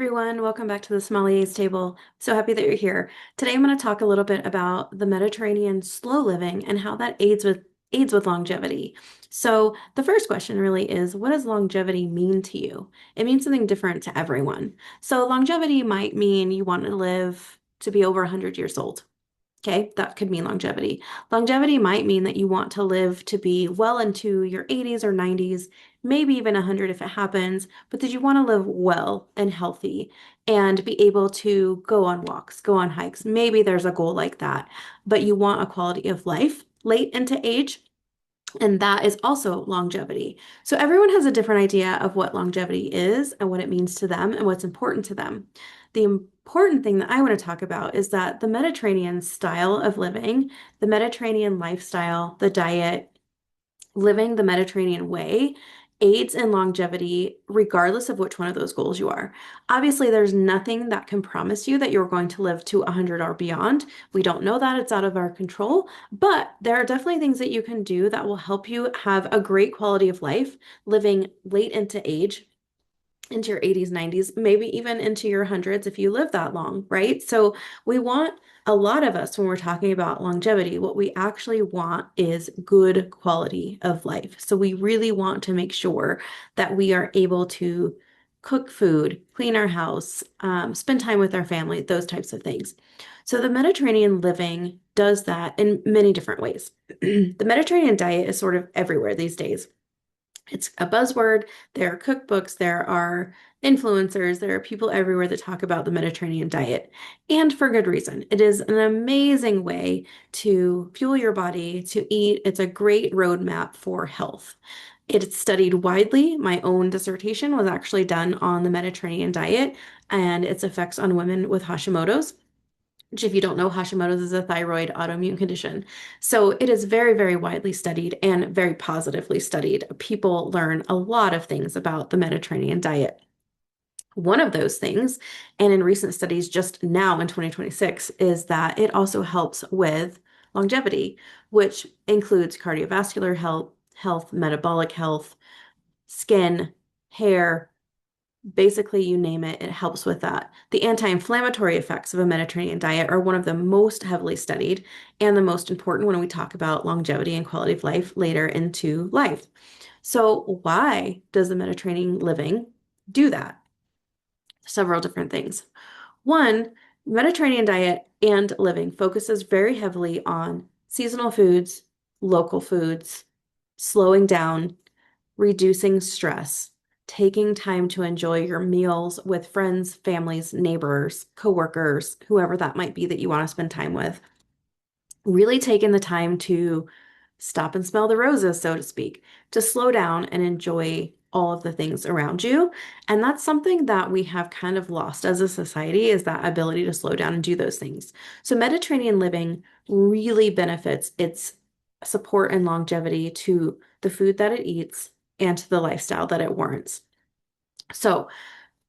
everyone. Welcome back to the Sommelier's table. So happy that you're here. Today I'm going to talk a little bit about the Mediterranean slow living and how that aids with longevity. So the first question really is, what does longevity mean to you? It means something different to everyone. So longevity might mean you want to live to be over 100 years old. Okay, that could mean longevity. Longevity might mean that you want to live to be well into your 80s or 90s, maybe even 100 if it happens, but that you want to live well and healthy and be able to go on walks, go on hikes. Maybe there's a goal like that, but you want a quality of life late into age, and that is also longevity. So everyone has a different idea of what longevity is and what it means to them and what's important to them. The important thing that I want to talk about is that the Mediterranean style of living, the Mediterranean lifestyle, the diet, living the Mediterranean way aids in longevity regardless of which one of those goals you are. Obviously, there's nothing that can promise you that you're going to live to 100 or beyond. We don't know that, it's out of our control, but there are definitely things that you can do that will help you have a great quality of life living late into age, into your 80s, 90s, maybe even into your hundreds if you live that long, right? So we want a lot of us when we're talking about longevity, what we actually want is good quality of life. So we really want to make sure that we are able to cook food, clean our house, spend time with our family, those types of things. So the Mediterranean living does that in many different ways. The Mediterranean diet is sort of everywhere these days. It's a buzzword. There are cookbooks, there are influencers, there are people everywhere that talk about the Mediterranean diet, and for good reason. It is an amazing way to fuel your body, to eat. It's a great roadmap for health. It's studied widely. My own dissertation was actually done on the Mediterranean diet and its effects on women with Hashimoto's, which, if you don't know, Hashimoto's is a thyroid autoimmune condition. So it is very, very widely studied and very positively studied. People learn a lot of things about the Mediterranean diet. One of those things, and in recent studies just now in 2026, is that it also helps with longevity, which includes cardiovascular health, metabolic health, skin, hair, basically, you name it, it helps with that. The anti-inflammatory effects of a Mediterranean diet are one of the most heavily studied and the most important when we talk about longevity and quality of life later into life. So, why does the Mediterranean living do that? Several different things. One, Mediterranean diet and living focuses very heavily on seasonal foods, local foods, slowing down, reducing stress, taking time to enjoy your meals with friends, families, neighbors, coworkers, whoever that might be that you want to spend time with. Really taking the time to stop and smell the roses, so to speak, to slow down and enjoy all of the things around you. And that's something that we have kind of lost as a society, is that ability to slow down and do those things. So Mediterranean living really benefits its support and longevity to the food that it eats and to the lifestyle that it warrants. So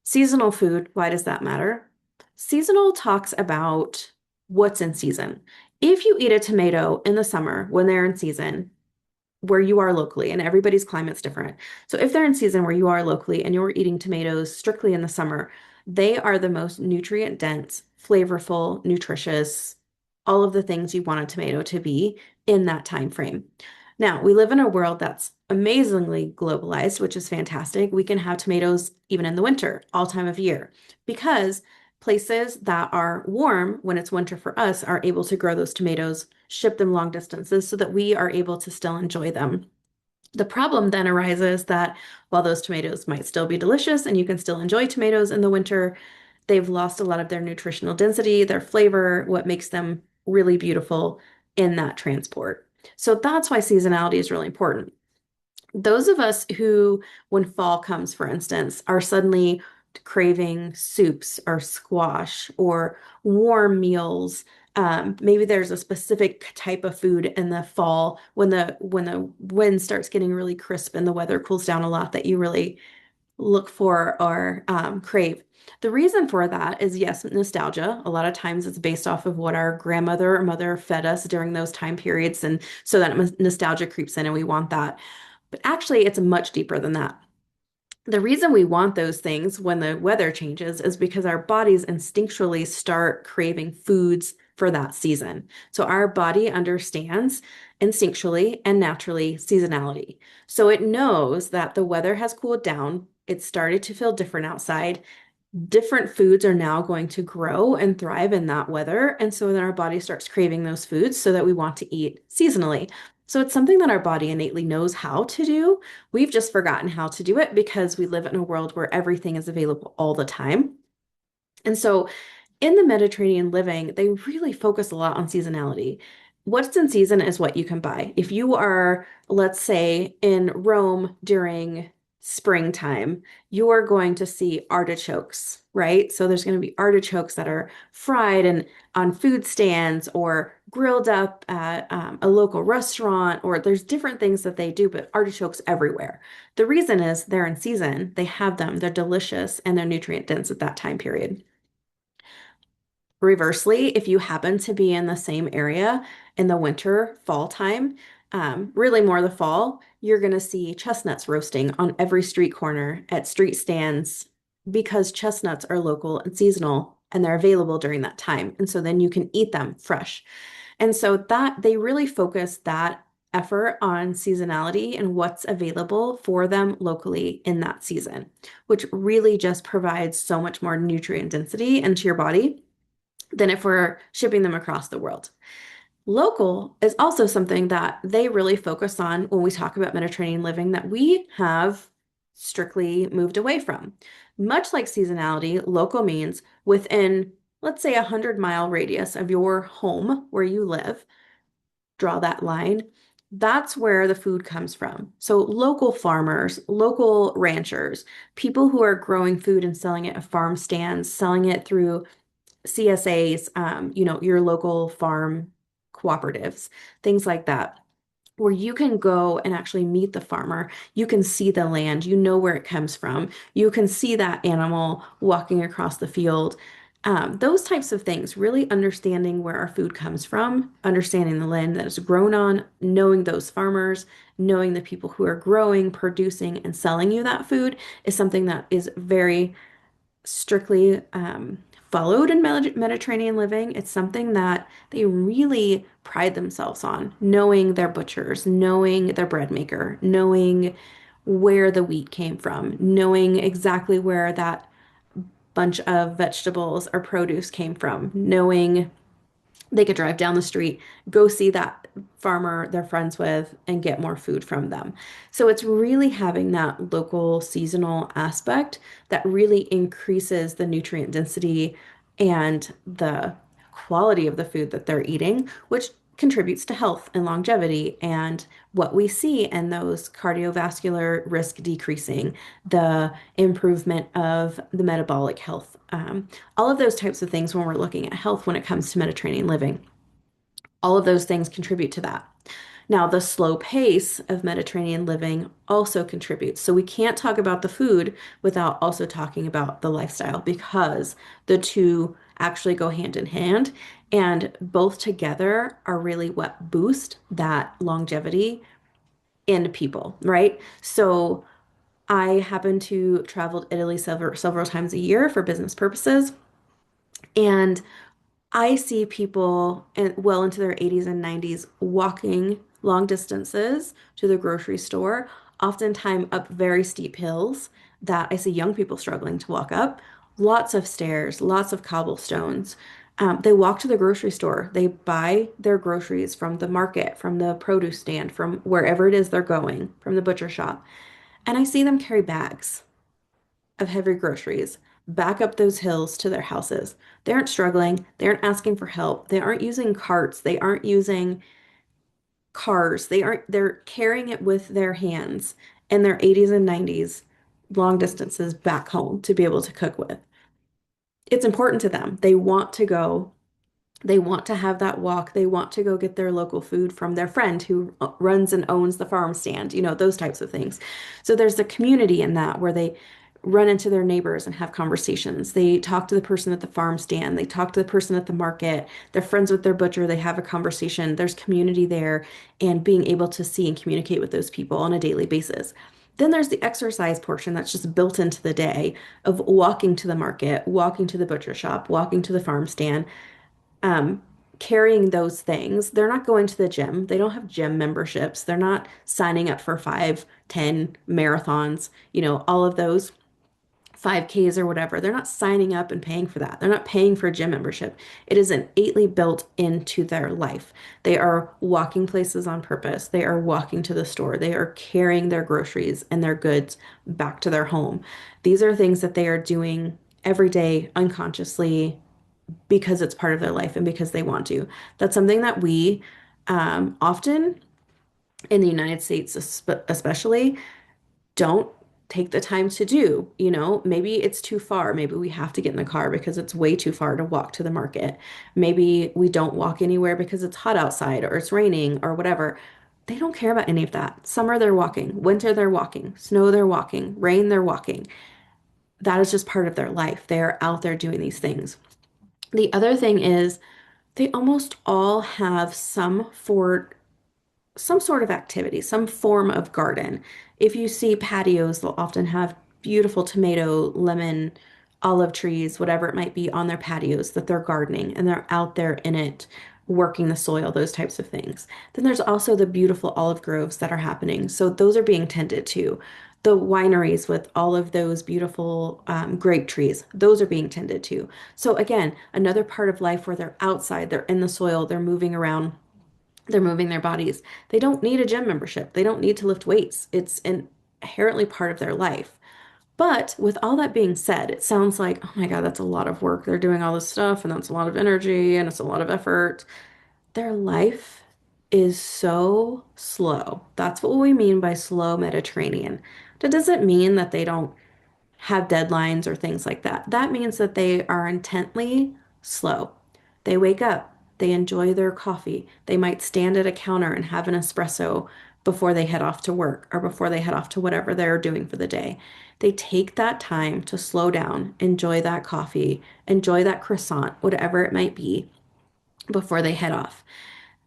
seasonal food, why does that matter? Seasonal talks about what's in season. If you eat a tomato in the summer when they're in season, where you are locally, and everybody's climate's different. So if they're in season where you are locally and you're eating tomatoes strictly in the summer, they are the most nutrient dense, flavorful, nutritious, all of the things you want a tomato to be in that time frame. Now, we live in a world that's amazingly globalized, which is fantastic. We can have tomatoes even in the winter, all time of year, because places that are warm when it's winter for us are able to grow those tomatoes, ship them long distances so that we are able to still enjoy them. The problem then arises that while those tomatoes might still be delicious and you can still enjoy tomatoes in the winter, they've lost a lot of their nutritional density, their flavor, what makes them really beautiful in that transport. So that's why seasonality is really important. Those of us who, when fall comes, for instance, are suddenly craving soups or squash or warm meals. Maybe there's a specific type of food in the fall when the wind starts getting really crisp and the weather cools down a lot that you really look for or crave. The reason for that is, yes, nostalgia. A lot of times it's based off of what our grandmother or mother fed us during those time periods. And so that nostalgia creeps in and we want that. But actually, it's much deeper than that. The reason we want those things when the weather changes is because our bodies instinctually start craving foods for that season. So our body understands instinctually and naturally seasonality. So it knows that the weather has cooled down, it's started to feel different outside. Different foods are now going to grow and thrive in that weather. And so then our body starts craving those foods so that we want to eat seasonally. So it's something that our body innately knows how to do. We've just forgotten how to do it because we live in a world where everything is available all the time. And so in the Mediterranean living, they really focus a lot on seasonality. What's in season is what you can buy. If you are, let's say, in Rome during springtime, you are going to see artichokes, right? So there's going to be artichokes that are fried and on food stands or grilled up at a local restaurant, or there's different things that they do, but artichokes everywhere. The reason is they're in season, they have them, they're delicious, and they're nutrient dense at that time period. Reversely, if you happen to be in the same area in the winter, fall time, really more the fall, you're going to see chestnuts roasting on every street corner at street stands because chestnuts are local and seasonal and they're available during that time. And so then you can eat them fresh. And so that they really focus that effort on seasonality and what's available for them locally in that season, which really just provides so much more nutrient density into your body than if we're shipping them across the world. Local is also something that they really focus on when we talk about Mediterranean living that we have strictly moved away from. Much like seasonality, local means within, let's say, 100-mile radius of your home where you live, draw that line. That's where the food comes from. So, local farmers, local ranchers, people who are growing food and selling it at farm stands, selling it through CSAs, your local farm cooperatives, things like that, where you can go and actually meet the farmer. You can see the land, you know where it comes from. You can see that animal walking across the field. Those types of things, really understanding where our food comes from, understanding the land that it's grown on, knowing those farmers, knowing the people who are growing, producing, and selling you that food is something that is very strictly followed in Mediterranean living. It's something that they really pride themselves on, knowing their butchers, knowing their bread maker, knowing where the wheat came from, knowing exactly where that bunch of vegetables or produce came from, knowing they could drive down the street, go see that farmer they're friends with, and get more food from them. So it's really having that local seasonal aspect that really increases the nutrient density and the quality of the food that they're eating, which contributes to health and longevity and what we see in those cardiovascular risk decreasing, the improvement of the metabolic health, all of those types of things when we're looking at health when it comes to Mediterranean living. All of those things contribute to that. Now, the slow pace of Mediterranean living also contributes. So we can't talk about the food without also talking about the lifestyle because the two actually go hand in hand and both together are really what boost that longevity in people, right? So I happen to travel to Italy several times a year for business purposes. And I see people well into their 80s and 90s walking long distances to the grocery store, oftentimes up very steep hills that I see young people struggling to walk up. Lots of stairs, lots of cobblestones. They walk to the grocery store. They buy their groceries from the market, from the produce stand, from wherever it is they're going, from the butcher shop. And I see them carry bags of heavy groceries back up those hills to their houses. They aren't struggling. They aren't asking for help. They aren't using carts. They aren't using cars. They're carrying it with their hands in their 80s and 90s, long distances back home to be able to cook with. It's important to them. They want to go. They want to have that walk. They want to go get their local food from their friend who runs and owns the farm stand, those types of things. So there's a community in that where they run into their neighbors and have conversations. They talk to the person at the farm stand. They talk to the person at the market. They're friends with their butcher. They have a conversation. There's community there and being able to see and communicate with those people on a daily basis. Then there's the exercise portion that's just built into the day of walking to the market, walking to the butcher shop, walking to the farm stand, um, carrying those things. They're not going to the gym. They don't have gym memberships. They're not signing up for 5, 10 marathons, all of those 5Ks or whatever. They're not signing up and paying for that. They're not paying for a gym membership. It is innately built into their life. They are walking places on purpose. They are walking to the store. They are carrying their groceries and their goods back to their home. These are things that they are doing every day unconsciously because it's part of their life and because they want to. That's something that we often in the United States, especially, don't take the time to do. Maybe it's too far. Maybe we have to get in the car because it's way too far to walk to the market. Maybe we don't walk anywhere because it's hot outside or it's raining or whatever. They don't care about any of that. Summer, they're walking. Winter, they're walking. Snow, they're walking. Rain, they're walking. That is just part of their life. They are out there doing these things. The other thing is they almost all have some sort of activity, some form of garden. If you see patios, they'll often have beautiful tomato, lemon, olive trees, whatever it might be on their patios that they're gardening and they're out there in it working the soil, those types of things. Then there's also the beautiful olive groves that are happening. So those are being tended to. The wineries with all of those beautiful grape trees, those are being tended to. So again, another part of life where they're outside, they're in the soil, they're moving around, they're moving their bodies. They don't need a gym membership. They don't need to lift weights. It's inherently part of their life. But with all that being said, it sounds like, oh my God, that's a lot of work. They're doing all this stuff and that's a lot of energy and it's a lot of effort. Their life is so slow. That's what we mean by slow Mediterranean. That doesn't mean that they don't have deadlines or things like that. That means that they are intently slow. They wake up, they enjoy their coffee. They might stand at a counter and have an espresso before they head off to work or before they head off to whatever they're doing for the day. They take that time to slow down, enjoy that coffee, enjoy that croissant, whatever it might be, before they head off.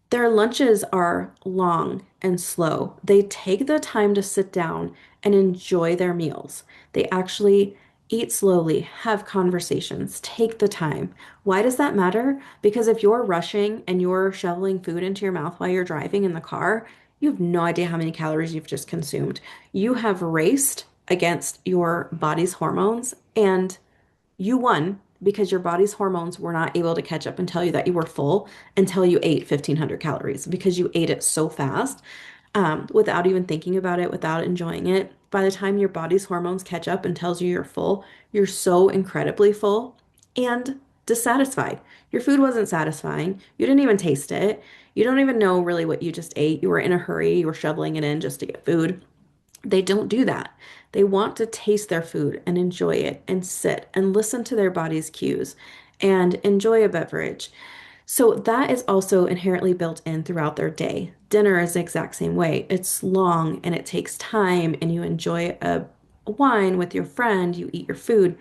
Their lunches are long and slow. They take the time to sit down and enjoy their meals. They actually eat slowly, have conversations, take the time. Why does that matter? Because if you're rushing and you're shoveling food into your mouth while you're driving in the car, you have no idea how many calories you've just consumed. You have raced against your body's hormones and you won because your body's hormones were not able to catch up and tell you that you were full until you ate 1,500 calories because you ate it so fast, without even thinking about it, without enjoying it. By the time your body's hormones catch up and tells you you're full, you're so incredibly full and dissatisfied. Your food wasn't satisfying. You didn't even taste it. You don't even know really what you just ate. You were in a hurry. You were shoveling it in just to get food. They don't do that. They want to taste their food and enjoy it and sit and listen to their body's cues and enjoy a beverage. So that is also inherently built in throughout their day. Dinner is the exact same way. It's long and it takes time, and you enjoy a wine with your friend, you eat your food.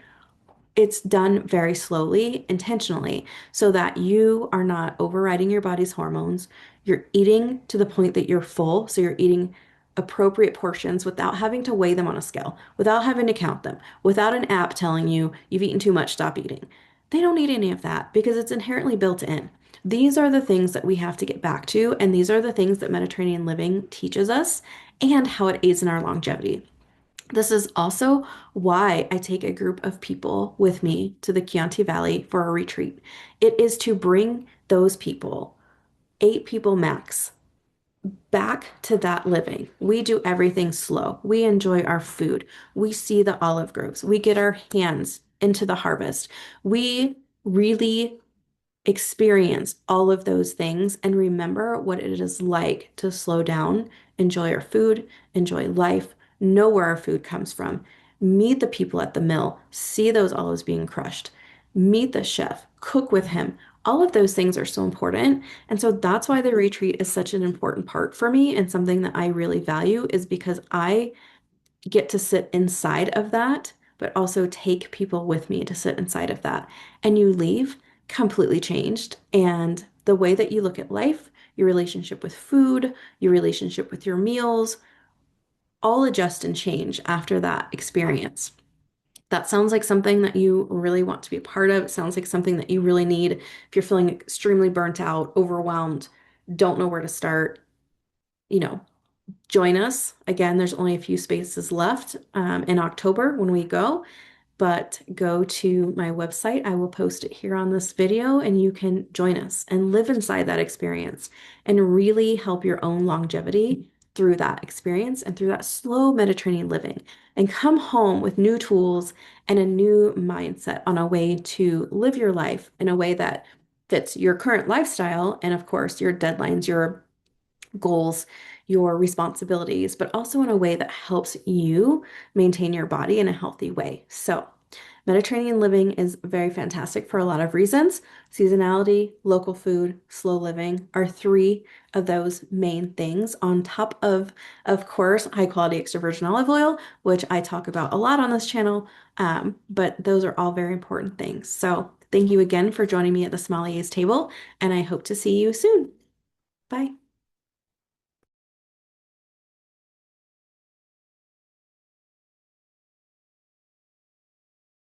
It's done very slowly, intentionally, so that you are not overriding your body's hormones. You're eating to the point that you're full, so you're eating appropriate portions without having to weigh them on a scale, without having to count them, without an app telling you you've eaten too much, stop eating. They don't need any of that because it's inherently built in. These are the things that we have to get back to, and these are the things that Mediterranean living teaches us and how it aids in our longevity. This is also why I take a group of people with me to the Chianti Valley for a retreat. It is to bring those people, 8 people max, back to that living. We do everything slow. We enjoy our food. We see the olive groves. We get our hands into the harvest. We really experience all of those things and remember what it is like to slow down, enjoy our food, enjoy life, know where our food comes from, meet the people at the mill, see those olives being crushed, meet the chef, cook with him. All of those things are so important. And so that's why the retreat is such an important part for me and something that I really value is because I get to sit inside of that, but also take people with me to sit inside of that. And you leave completely changed. And the way that you look at life, your relationship with food, your relationship with your meals, all adjust and change after that experience. That sounds like something that you really want to be a part of. It sounds like something that you really need if you're feeling extremely burnt out, overwhelmed, don't know where to start, you know, join us. Again, there's only a few spaces left in October when we go, but go to my website. I will post it here on this video and you can join us and live inside that experience and really help your own longevity through that experience and through that slow Mediterranean living and come home with new tools and a new mindset on a way to live your life in a way that fits your current lifestyle and of course your deadlines, your goals, your responsibilities, but also in a way that helps you maintain your body in a healthy way. So, Mediterranean living is very fantastic for a lot of reasons. Seasonality, local food, slow living are three of those main things, on top of course, high quality extra virgin olive oil, which I talk about a lot on this channel. But those are all very important things. So, thank you again for joining me at the Sommelier's table, and I hope to see you soon. Bye.